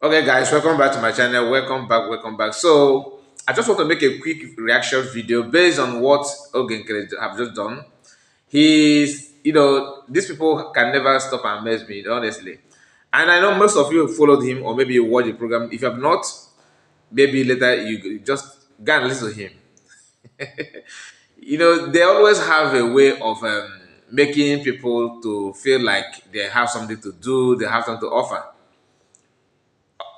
Okay, guys, welcome back to my channel. Welcome back. So, I just want to make a quick reaction video based on what Nkere have just done. These people can never stop and amaze me, honestly. And I know most of you followed him, or maybe you watch the program. If you have not, maybe later you just go and listen to him. They always have a way of making people to feel like they have something to do, they have something to offer.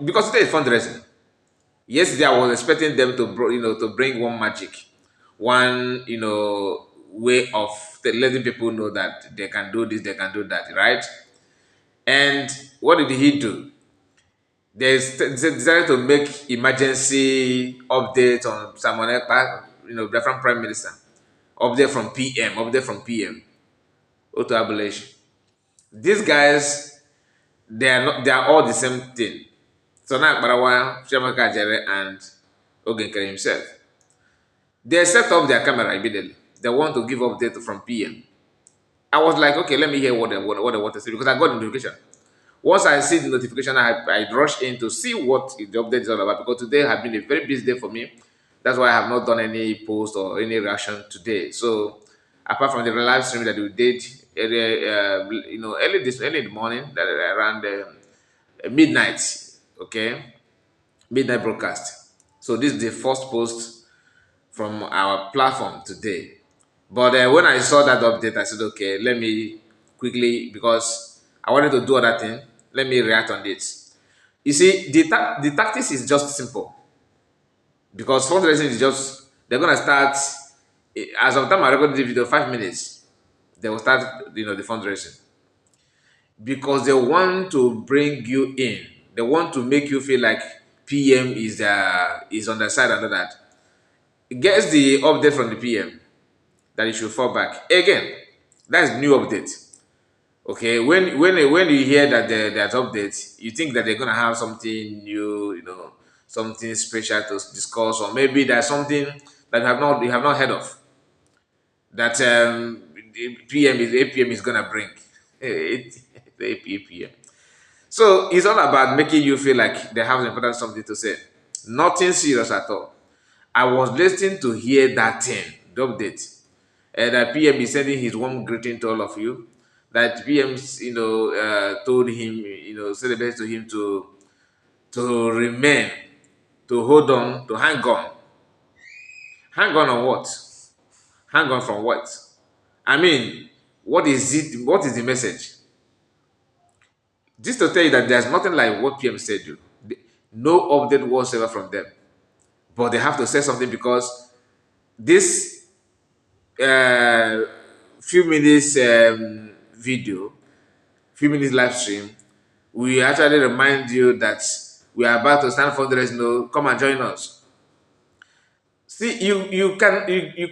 Because today is fundraising. Yesterday I was expecting them to to bring one magic, one way of letting people know that they can do this, they can do that, right? And what did he do? They decided to make emergency update on Samuel Ekpa, Biafran Prime Minister, update from PM, auto abolition. These guys, they are all the same thing. So now Barawa, Shamaka Jere, and Ogenkere himself. They set up their camera immediately. They want to give update from PM. I was like, okay, let me hear what they want to say because I got the notification. Once I see the notification, I rush in to see what the update is all about because today has been a very busy day for me. That's why I have not done any post or any reaction today. So apart from the live stream that we did early in the morning, that around midnight, okay, midnight broadcast. So this is the first post from our platform today. But when I saw that update, I said, okay, let me quickly, because I wanted to do other thing, let me react on it. You see, the tactics is just simple. Because fundraising is just, they're going to start, as of time I recorded the video, 5 minutes, they will start, the fundraising. Because they want to bring you in. They want to make you feel like PM is on the side and all that. It gets the update from the PM that you should fall back. Again, that's new update. Okay, when you hear that there's updates, you think that they're gonna have something new, something special to discuss, or maybe there's something that you have not heard of that the APM is gonna bring. The APM. So it's all about making you feel like they have important something to say. Nothing serious at all. I was listening to hear that thing, the update. And that PM is sending his warm greeting to all of you. That PM, told him, said the best to him to remain, to hold on, to hang on. Hang on what? Hang on from what? I mean, what is it? What is the message? Just to tell you that there's nothing like what PM said. No update whatsoever from them, but they have to say something because this uh, few minutes video, few minutes live stream, we actually remind you that we are about to stand for the rest. No, come and join us. See, you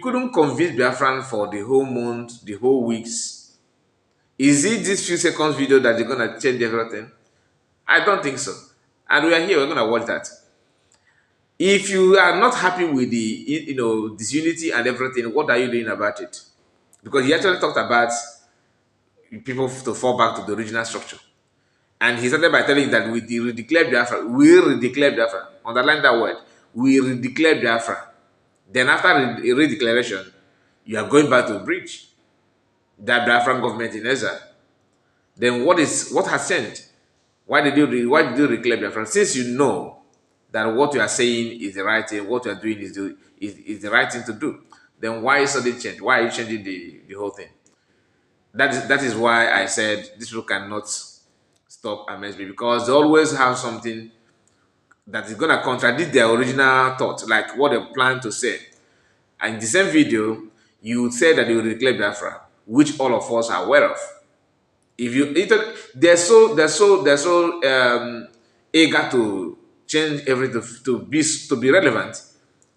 couldn't convince Biafran for the whole month, the whole weeks. Is it this few seconds video that you're gonna change everything? I don't think so. And we are here. We're gonna watch that. If you are not happy with the disunity and everything, what are you doing about it? Because he actually talked about people to fall back to the original structure. And he started by telling that we redeclare Biafra, we redeclare Biafra. Underline that word. We redeclare Biafra. Then after redeclaration, you are going back to breach that Biafran government in exile. Then what has changed? Why did you declare Biafra? Since you know that what you are saying is the right thing, what you are doing is the right thing to do, then why sudden change? Why are you changing the whole thing? That is why I said this people cannot stop MSB because they always have something that is gonna contradict their original thought, like what they plan to say. And in the same video, you said that you will declare Biafra, which all of us are aware of. If you they're so eager to change everything to be relevant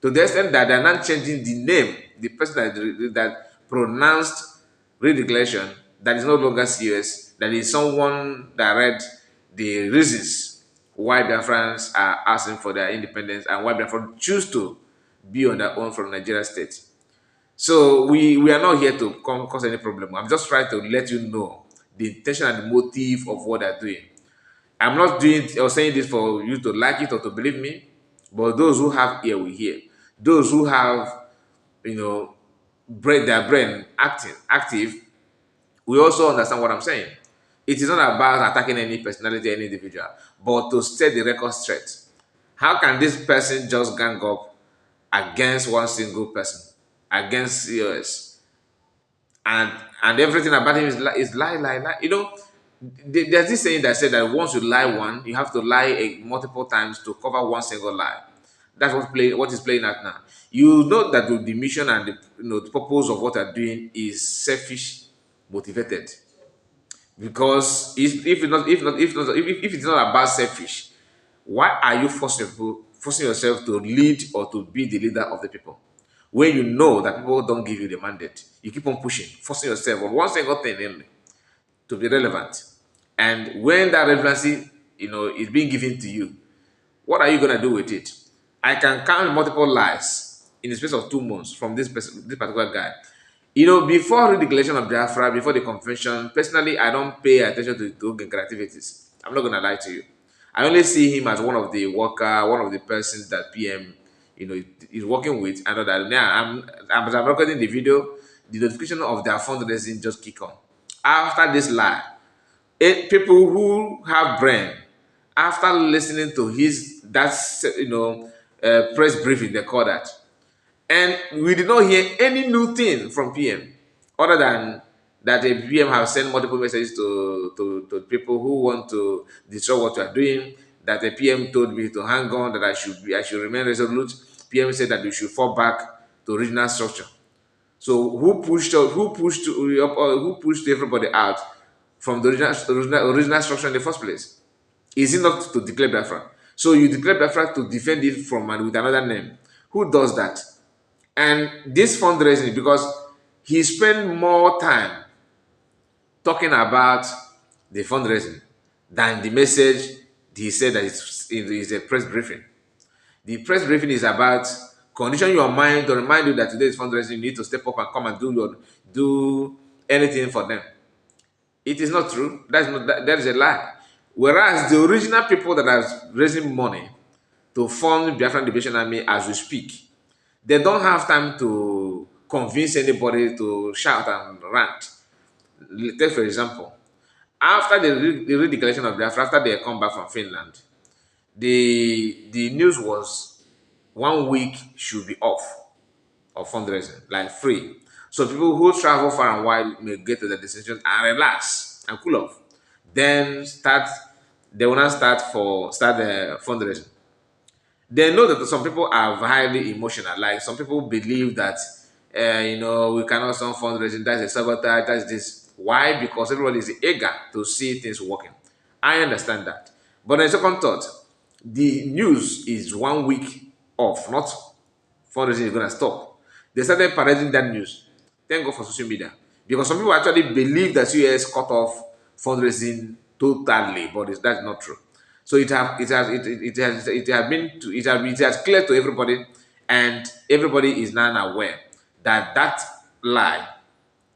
to the extent that they're not changing the name, the person that pronounced redeclaration, that is no longer serious, that is someone that read the reasons why Biafrans are asking for their independence and why Biafrans choose to be on their own from Nigeria state. So we are not here to cause any problem. I'm just trying to let you know the intention and the motive of what they're doing. I'm not doing or saying this for you to like it or to believe me, but those who have ear will hear. Those who have, you know, their brain active, we also understand what I'm saying. It is not about attacking any personality, any individual, but to set the record straight. How can this person just gang up against one single person, against COS, and everything about him is lie, lie, lie? You know, there's this saying that said that once you lie one, you have to lie multiple times to cover one single lie. That's what is playing out now. You know that the mission and the purpose of what you're doing is selfish motivated. Because if it's not about selfish, why are you forcing yourself to lead or to be the leader of the people? When you know that people don't give you the mandate, you keep on pushing, forcing yourself on one single thing only to be relevant. And when that relevancy, is being given to you, what are you gonna do with it? I can count multiple lies in the space of 2 months from this particular guy. Before the declaration of Biafra, before the convention, personally, I don't pay attention to Nkere activities. I'm not gonna lie to you. I only see him as one of the worker, one of the persons that PM, is working with. And that now, as I'm recording the video, the notification of their fundraising just kick on. After this lie, people who have brain, after listening to press briefing, they call that, and we did not hear any new thing from PM other than that a PM have sent multiple messages to people who want to destroy what you are doing. That the PM told me to hang on, that I should remain resolute. PM said that we should fall back to original structure. So who pushed everybody out from the original structure in the first place? Is it not to declare Biafra? So you declare Biafra to defend it from and with another name. Who does that? And this fundraising, because he spent more time talking about the fundraising than the message he said that it's a press briefing. The press briefing is about condition your mind to remind you that today is fundraising. You need to step up and come and do anything for them. It is not true. That is a lie. Whereas the original people that are raising money to fund Biafran Liberation Army as we speak, they don't have time to convince anybody to shout and rant. Take for example, after the redeclaration of Biafra, after they come back from Finland, the news was 1 week should be off of fundraising, like free. So people who travel far and wide may get to the destination and relax and cool off. Then they will not start the fundraising. They know that some people are highly emotional. Like some people believe that, we cannot start fundraising. That's a sabotage. That's this. Why? Because everybody is eager to see things working. I understand that. But the second thought, the news is 1 week off, not fundraising is going to stop. They started parading that news. Thank God for social media. Because some people actually believe that US cut off fundraising totally, but that's not true. So it has clear to everybody, and everybody is now aware that lie,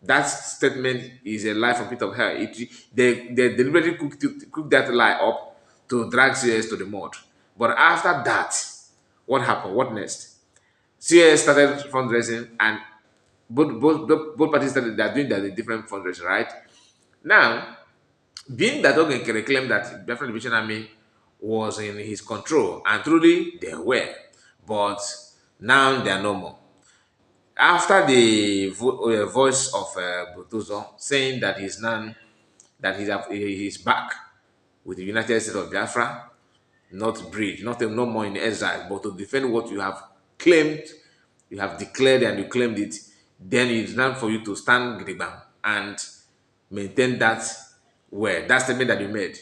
that statement is a lie from pit of hell. They deliberately cook that lie up to drag CS to the mud. But after that, what happened? What next? CS started fundraising, and both parties started. They're doing their different fundraising, right? Now, being that Nkere claimed that Biafran Liberation Army was in his control, and truly they were, but now they are no more. After the voice of Butuzo saying that he's back with the United States of Biafra, not breed, no more in exile, but to defend what you have claimed, you have declared and you claimed it, then it's time for you to stand Gribam and maintain that statement that you made.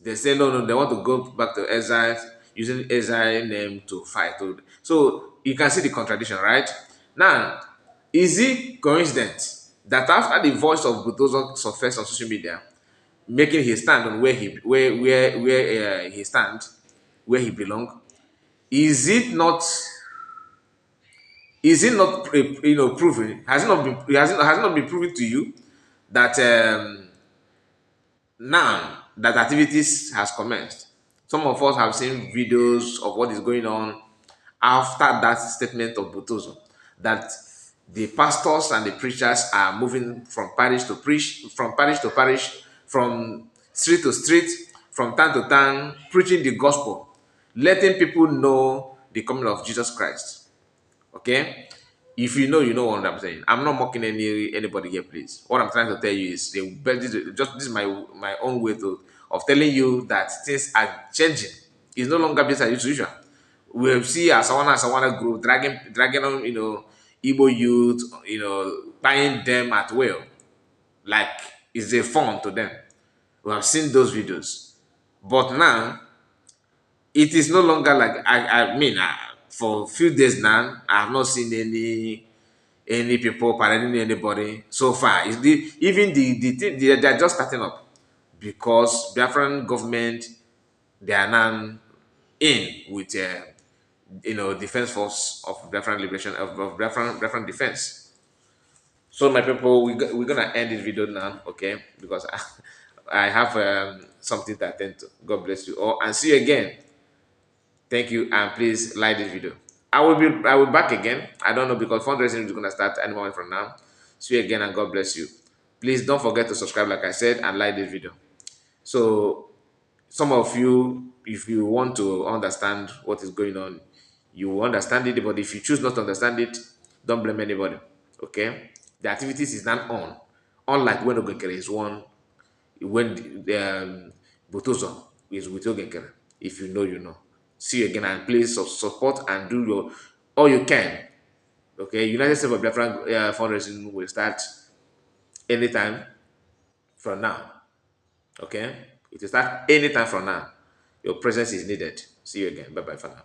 They say no, they want to go back to exile using exile name to fight. So you can see the contradiction, right? Now, is it coincidence that after the voice of Butozo surfaced on social media, making his stand on where he stands, where he belongs, is it not proven? Has it not been proven to you that now that activities has commenced. Some of us have seen videos of what is going on after that statement of Botozo, that the pastors and the preachers are moving from parish to preach, from parish to parish, from street to street, from town to town, preaching the gospel, letting people know the coming of Jesus Christ. Okay? If you know, you know what I'm saying. I'm not mocking anybody here, please. What I'm trying to tell you is this is my own way to of telling you that things are changing. It's no longer business as usual. We have see a group dragging on, Igbo youth, buying them at will, like it's a fun to them. We have seen those videos, but now it is no longer like I mean, for a few days now, I have not seen any people parading anybody so far. Is the even the thing they are just starting up because Biafran government, they are now in with defense force of Biafran liberation of Biafran defense. So my people, we're gonna end this video now, okay? Because I have something to attend to. God bless you all and see you again. Thank you, and please like this video. I will back again. I don't know because fundraising is gonna start any moment from now. See you again, and God bless you. Please don't forget to subscribe, like I said, and like this video. So some of you, if you want to understand what is going on, you will understand it. But if you choose not to understand it, don't blame anybody. Okay? The activities is not on. Unlike when Nkere is one, when the Botozo is with Nkere. If you know, you know. See you again, and please support and do your all you can. Okay, United States of Biafra fundraising will start anytime from now. Okay, it will start anytime from now. Your presence is needed. See you again. Bye bye for now.